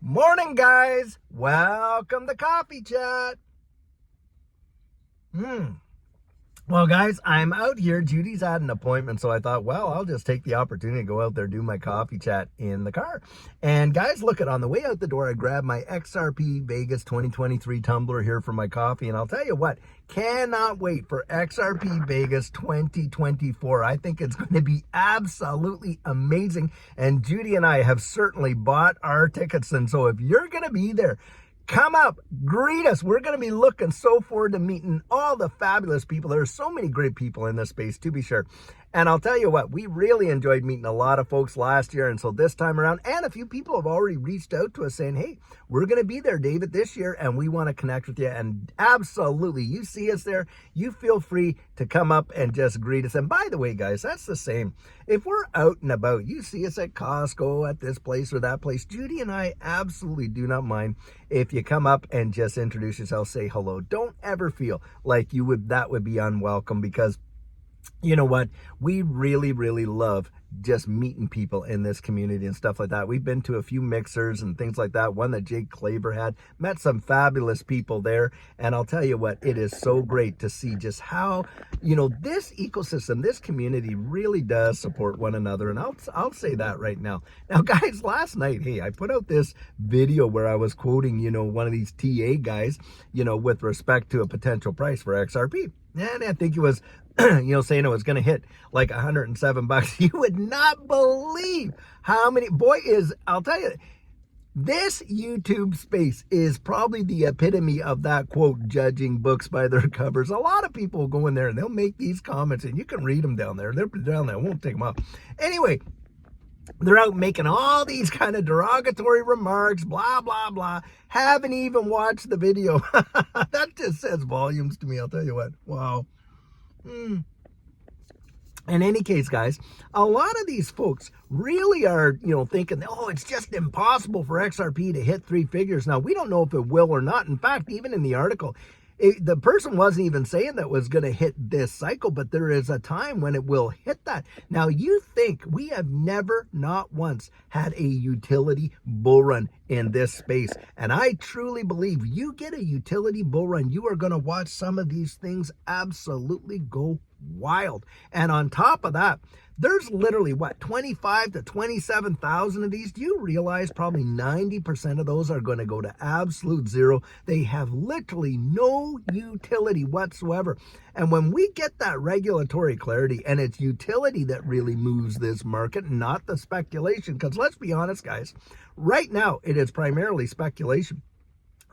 Morning, guys. Welcome to Coffee Chat. Well, guys, I'm out here. Judy's had an appointment, so I thought, well, I'll just take the opportunity to go out there, do my coffee chat in the car. And guys, look, on the way out the door, I grabbed my XRP Vegas 2023 tumbler here for my coffee. And I'll tell you what, cannot wait for XRP Vegas 2024. I think it's going to be absolutely amazing. And Judy and I have certainly bought our tickets. And so if you're going to be there, come up, greet us. We're going to be looking so forward to meeting all the fabulous people. There are so many great people in this space, to be sure. And I'll tell you what, we really enjoyed meeting a lot of folks last year. And so this time around, and a few people have already reached out to us saying, hey, we're going to be there, David, this year, and we want to connect with you. And absolutely, you see us there, you feel free to come up and just greet us. And by the way, guys, that's the same. If we're out and about, you see us at Costco, at this place or that place, Judy and I absolutely do not mind if you come up and just introduce yourself, say hello. Don't ever feel like that would be unwelcome, because you know what? We really, really love just meeting people in this community and stuff like that. We've been to a few mixers and things like that. One that Jake Claver had, met some fabulous people there. And I'll tell you what, it is so great to see just how, this ecosystem, this community really does support one another. And I'll say that right now. Now, guys, last night, hey, I put out this video where I was quoting, one of these TA guys, with respect to a potential price for XRP. And I think it was, saying it was going to hit like $107. You would not believe how many, I'll tell you, this YouTube space is probably the epitome of that quote, judging books by their covers. A lot of people go in there and they'll make these comments and you can read them down there. They're down there. I won't take them off. Anyway, they're out making all these kind of derogatory remarks, blah, blah, blah. Haven't even watched the video. That just says volumes to me. I'll tell you what. Wow. In any case, guys, a lot of these folks really are, thinking, oh, it's just impossible for XRP to hit three figures. Now, we don't know if it will or not. In fact, even in the article, the person wasn't even saying that was going to hit this cycle, but there is a time when it will hit that. Now, you think we have never, not once, had a utility bull run in this space. And I truly believe you get a utility bull run, you are going to watch some of these things absolutely go wild. And on top of that, there's literally 25 to 27,000 of these. Do you realize probably 90% of those are going to go to absolute zero? They have literally no utility whatsoever. And when we get that regulatory clarity, and it's utility that really moves this market, not the speculation, because let's be honest, guys, right now it is primarily speculation.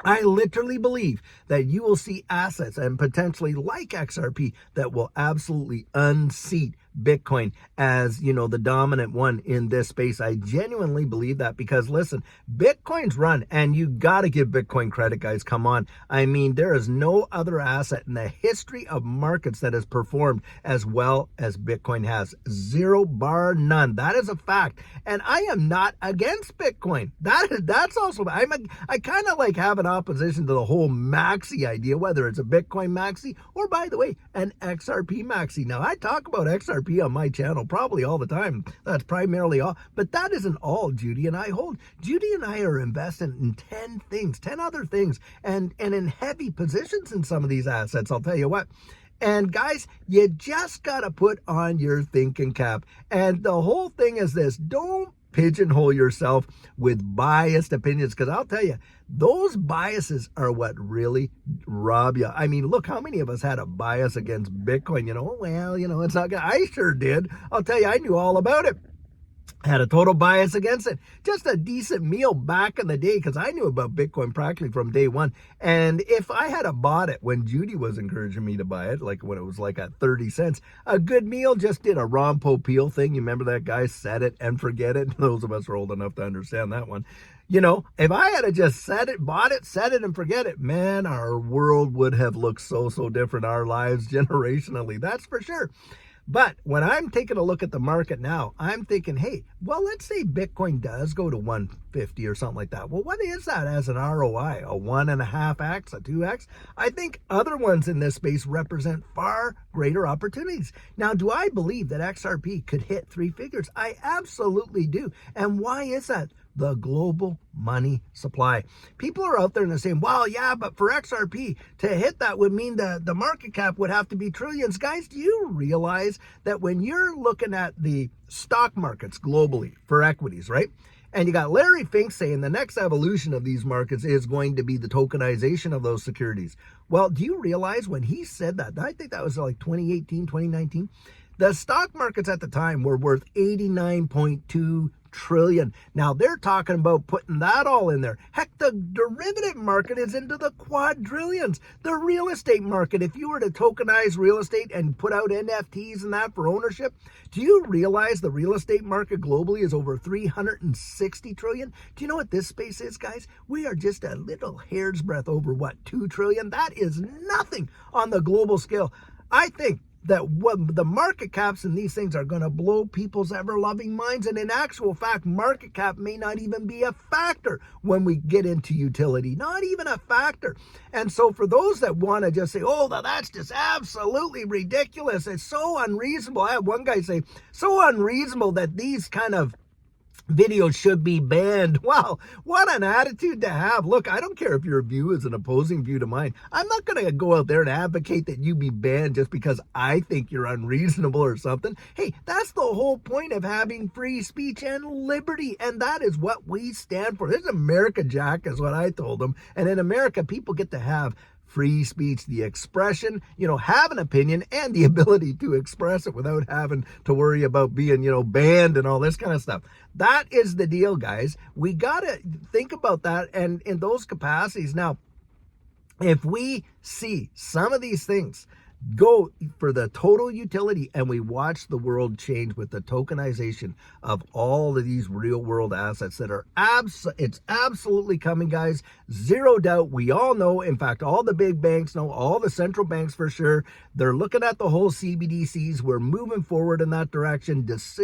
I literally believe that you will see assets and potentially like XRP that will absolutely unseat Bitcoin as, the dominant one in this space. I genuinely believe that because, listen, Bitcoin's run, and you got to give Bitcoin credit, guys. Come on. I mean, there is no other asset in the history of markets that has performed as well as Bitcoin has. Zero, bar none. That is a fact. And I am not against Bitcoin. That's also, I kind of like have an opposition to the whole maxi idea, whether it's a Bitcoin maxi or, by the way, an XRP maxi. Now, I talk about XRP on my channel probably all the time. That's primarily all, but that isn't all Judy and I hold. Judy and I are investing in 10 other things, and in heavy positions in some of these assets. I'll tell you what. And guys, you just got to put on your thinking cap. And the whole thing is this: don't pigeonhole yourself with biased opinions, because I'll tell you, those biases are what really rob you. I mean, look, how many of us had a bias against Bitcoin? It's not good. I sure did. I'll tell you, I knew all about it. Had a total bias against it. Just a decent meal back in the day, because I knew about Bitcoin practically from day one. And if I had bought it when Judy was encouraging me to buy it, like when it was like at 30 cents, a good meal just did a Ron Popeil thing. You remember that guy? Set it and forget it. Those of us are old enough to understand that one. If I had just bought it, set it and forget it, man, our world would have looked so different. Our lives generationally, that's for sure. But when I'm taking a look at the market now, I'm thinking, hey, well, let's say Bitcoin does go to 150 or something like that. Well, what is that as an ROI? A 1.5x, a 2x? I think other ones in this space represent far greater opportunities. Now, do I believe that XRP could hit three figures? I absolutely do. And why is that? the global money supply. People are out there and they're saying, well, yeah, but for XRP to hit that would mean the market cap would have to be trillions. Guys, do you realize that when you're looking at the stock markets globally for equities, right? And you got Larry Fink saying the next evolution of these markets is going to be the tokenization of those securities. Well, do you realize when he said that, I think that was like 2018, 2019, the stock markets at the time were worth 89.2 trillion. Now they're talking about putting that all in there. Heck, the derivative market is into the quadrillions. The real estate market, if you were to tokenize real estate and put out NFTs and that for ownership, do you realize the real estate market globally is over 360 trillion? Do you know what this space is, guys? We are just a little hair's breadth over what, 2 trillion? That is nothing on the global scale. I think that the market caps in these things are going to blow people's ever-loving minds. And in actual fact, market cap may not even be a factor when we get into utility. Not even a factor. And so for those that want to just say, oh, that's just absolutely ridiculous. It's so unreasonable. I had one guy say, so unreasonable that these kind of videos should be banned. Wow, what an attitude to have. Look, I don't care if your view is an opposing view to mine. I'm not going to go out there and advocate that you be banned just because I think you're unreasonable or something. Hey, that's the whole point of having free speech and liberty, and that is what we stand for. This is America, Jack, is what I told them. And in America, people get to have free speech, the expression, have an opinion and the ability to express it without having to worry about being, banned and all this kind of stuff. That is the deal, guys. We got to think about that and in those capacities. Now, if we see some of these things go for the total utility and we watch the world change with the tokenization of all of these real world assets that are it's absolutely coming, guys. Zero doubt. We all know, in fact, all the big banks know, all the central banks for sure. They're looking at the whole CBDCs. We're moving forward in that direction. Digital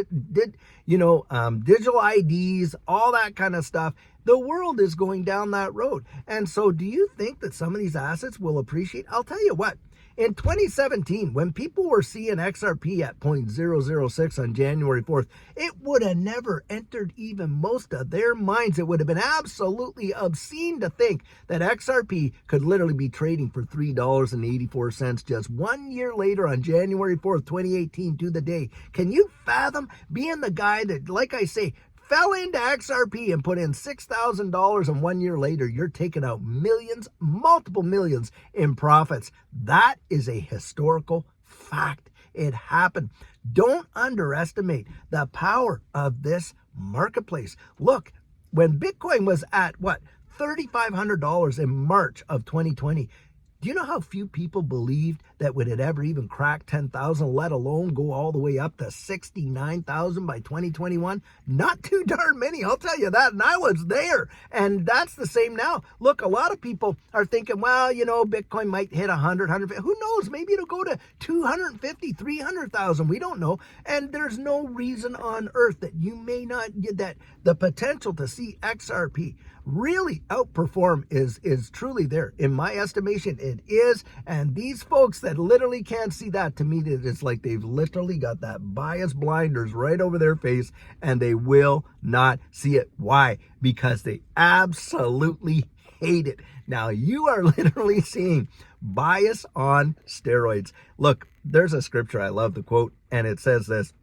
IDs, all that kind of stuff. The world is going down that road. And so do you think that some of these assets will appreciate? I'll tell you what. In 2017, when people were seeing XRP at 0.006 on January 4th, it would have never entered even most of their minds. It would have been absolutely obscene to think that XRP could literally be trading for $3.84 just 1 year later on January 4th, 2018 to the day. Can you fathom being the guy that, like I say, fell into XRP and put in $6,000 and 1 year later, you're taking out millions, multiple millions in profits. That is a historical fact. It happened. Don't underestimate the power of this marketplace. Look, when Bitcoin was at $3,500 in March of 2020, do you know how few people believed that it would ever even crack 10,000, let alone go all the way up to 69,000 by 2021? Not too darn many, I'll tell you that. And I was there. And that's the same now. Look, a lot of people are thinking, well, Bitcoin might hit 100, 150. Who knows? Maybe it'll go to 250, 300,000. We don't know. And there's no reason on earth that you may not get that. The potential to see XRP really outperform is truly there. In my estimation, it is. And these folks that literally can't see that, to me, it's like they've literally got that bias blinders right over their face and they will not see it. Why? Because they absolutely hate it. Now, you are literally seeing bias on steroids. Look, there's a scripture, I love the quote, and it says this,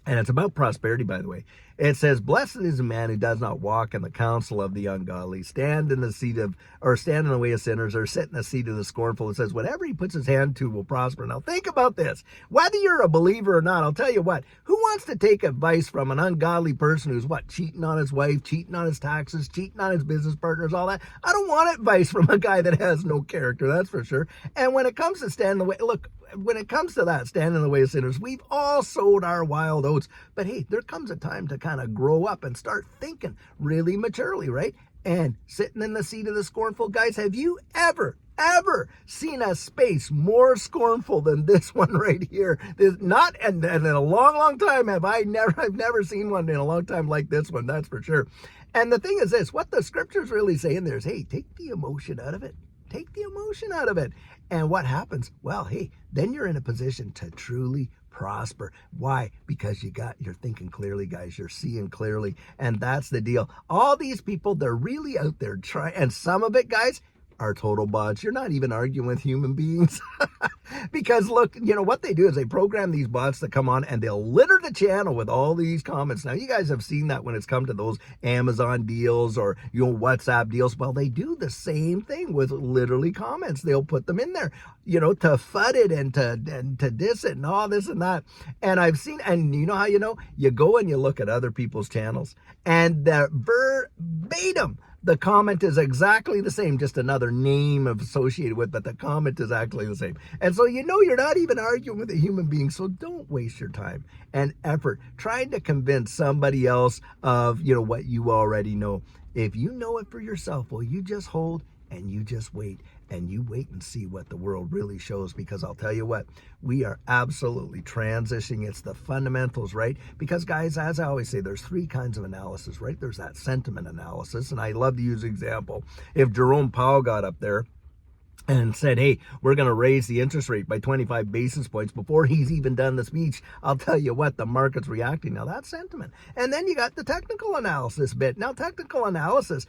and it's about prosperity, by the way. It says, blessed is a man who does not walk in the counsel of the ungodly, stand in the way of sinners, or sit in the seat of the scornful. It says, whatever he puts his hand to will prosper. Now think about this. Whether you're a believer or not, I'll tell you what, who wants to take advice from an ungodly person who's cheating on his wife, cheating on his taxes, cheating on his business partners, all that? I don't want advice from a guy that has no character, that's for sure. And when it comes to stand in the way, look, when it comes to that, stand in the way of sinners, we've all sowed our wild oats. But hey, there comes a time to kind of grow up and start thinking really maturely, right? And sitting in the seat of the scornful. Guys, have you ever seen a space more scornful than this one right here? There's not, and in a long time I've never seen one in a long time like this one, that's for sure. And the thing is this, what the scripture's really saying there is, hey, take the emotion out of it. Take the emotion out of it. And what happens? Well, hey, then you're in a position to truly prosper. Why? Because you're thinking clearly, guys. You're seeing clearly. And that's the deal. All these people, they're really out there trying. And some of it, guys, are total bots. You're not even arguing with human beings. Because look, what they do is they program these bots that come on and they'll litter the channel with all these comments. Now, you guys have seen that when it's come to those Amazon deals or, WhatsApp deals. Well, they do the same thing with literally comments. They'll put them in there, to FUD it and to diss it and all this and that. And I've seen, and you know how you go and you look at other people's channels and the verbatim, the comment is exactly the same, just another name associated with, but the comment is actually the same. And so you're not even arguing with a human being, so don't waste your time and effort trying to convince somebody else of, what you already know. If you know it for yourself, well, you just hold and you just wait. And you wait and see what the world really shows, because I'll tell you what, we are absolutely transitioning. It's the fundamentals, right? Because guys, as I always say, there's three kinds of analysis, right? There's that sentiment analysis. And I love to use example. If Jerome Powell got up there and said, hey, we're going to raise the interest rate by 25 basis points before he's even done the speech, I'll tell you what, the market's reacting. Now, that's sentiment. And then you got the technical analysis bit. Now, technical analysis,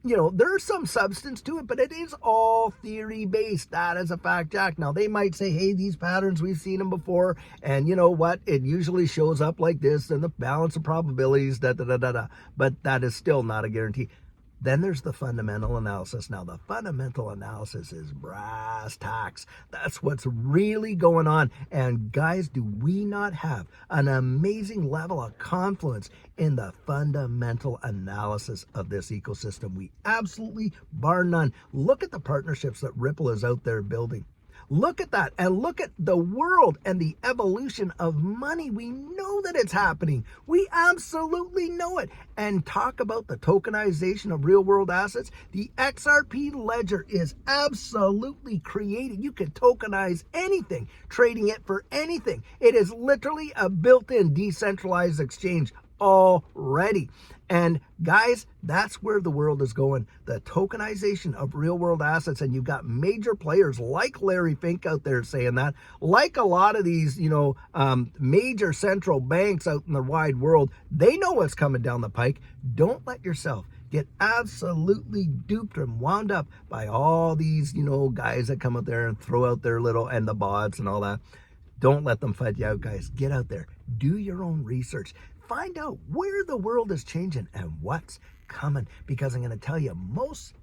there's some substance to it, but it is all theory-based. That is a fact, Jack. Now, they might say, hey, these patterns, we've seen them before, and you know what? It usually shows up like this, and the balance of probabilities, da-da-da-da-da. But that is still not a guarantee. Then there's the fundamental analysis. Now, the fundamental analysis is brass tacks. That's what's really going on. And guys, do we not have an amazing level of confluence in the fundamental analysis of this ecosystem? We absolutely, bar none. Look at the partnerships that Ripple is out there building. Look at that, and look at the world and the evolution of money. We know that it's happening. We absolutely know it. And talk about the tokenization of real world assets. The XRP ledger is absolutely created. You can tokenize anything, trading it for anything. It is literally a built-in decentralized exchange already. And guys, that's where the world is going. The tokenization of real world assets. And you've got major players like Larry Fink out there saying that, like a lot of these, major central banks out in the wide world. They know what's coming down the pike. Don't let yourself get absolutely duped and wound up by all these, guys that come out there and throw out their little, and the bots and all that. Don't let them fight you out, guys. Get out there. Do your own research. Find out where the world is changing and what's coming. Because I'm going to tell you, most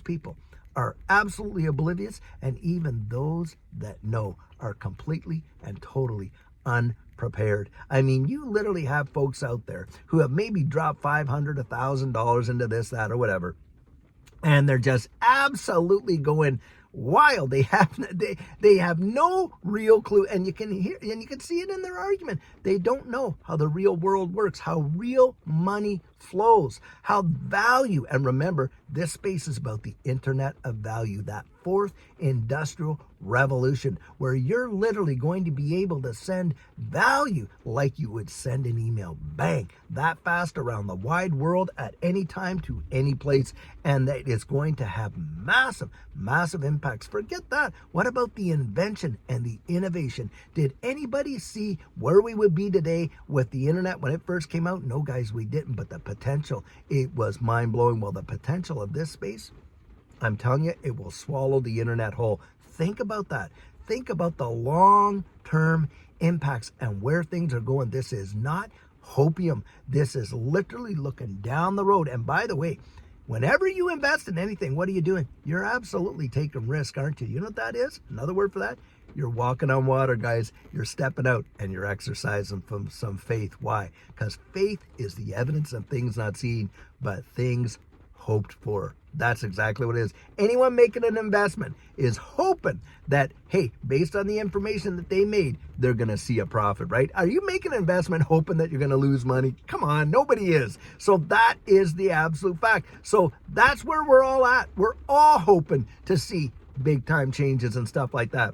people are absolutely oblivious. And even those that know are completely and totally unprepared. I mean, you literally have folks out there who have maybe dropped $500, $1,000 into this, that, or whatever. And they're just absolutely going wild. They have no real clue, and you can hear and you can see it in their argument. They don't know how the real world works, how real money flows, how value. And remember, this space is about the internet of value, that fourth industrial revolution, where you're literally going to be able to send value like you would send an email, bang, that fast around the wide world at any time to any place. And that is going to have massive impacts. Forget that. What about the invention and the innovation? Did anybody see where we would be today with the internet when it first came out? No, guys, we didn't. But the potential, it was mind-blowing. Well, the potential of this space, I'm telling you, it will swallow the internet whole. Think about that. Think about the long-term impacts and where things are going. This is not hopium. This is literally looking down the road. And by the way, whenever you invest in anything, what are you doing? You're absolutely taking risk, aren't you? You know what that is? Another word for that? You're walking on water, guys. You're stepping out and you're exercising from some faith. Why? Because faith is the evidence of things not seen, but things hoped for. That's exactly what it is. Anyone making an investment is hoping that, hey, based on the information that they made, they're going to see a profit, right? Are you making an investment hoping that you're going to lose money? Come on, nobody is. So that is the absolute fact. So that's where we're all at. We're all hoping to see big time changes and stuff like that.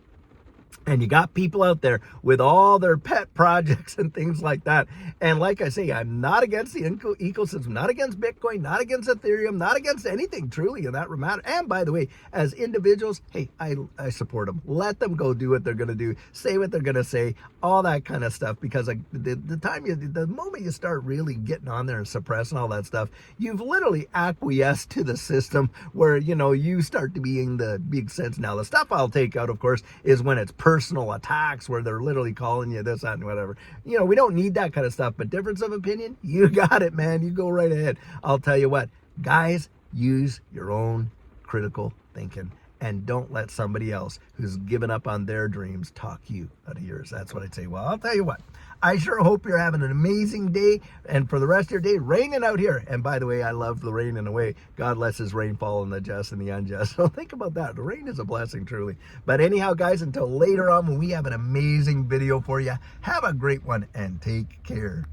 And you got people out there with all their pet projects and things like that. And like I say, I'm not against the ecosystem, not against Bitcoin, not against Ethereum, not against anything truly in that matter. And by the way, as individuals, hey, I support them. Let them go do what they're going to do, say what they're going to say, all that kind of stuff. Because like, the moment you start really getting on there and suppressing all that stuff, you've literally acquiesced to the system where, you start to be in the big sense. Now, the stuff I'll take out, of course, is when it's personal attacks where they're literally calling you this, that, and whatever. We don't need that kind of stuff, but difference of opinion, you got it, man. You go right ahead. I'll tell you what, guys, use your own critical thinking and don't let somebody else who's given up on their dreams talk you out of yours. That's what I'd say. Well, I'll tell you what, I sure hope you're having an amazing day, and for the rest of your day, raining out here. And by the way, I love the rain in a way. God lets his rain fall on the just and the unjust. So think about that. The rain is a blessing, truly. But anyhow, guys, until later on when we have an amazing video for you, have a great one and take care.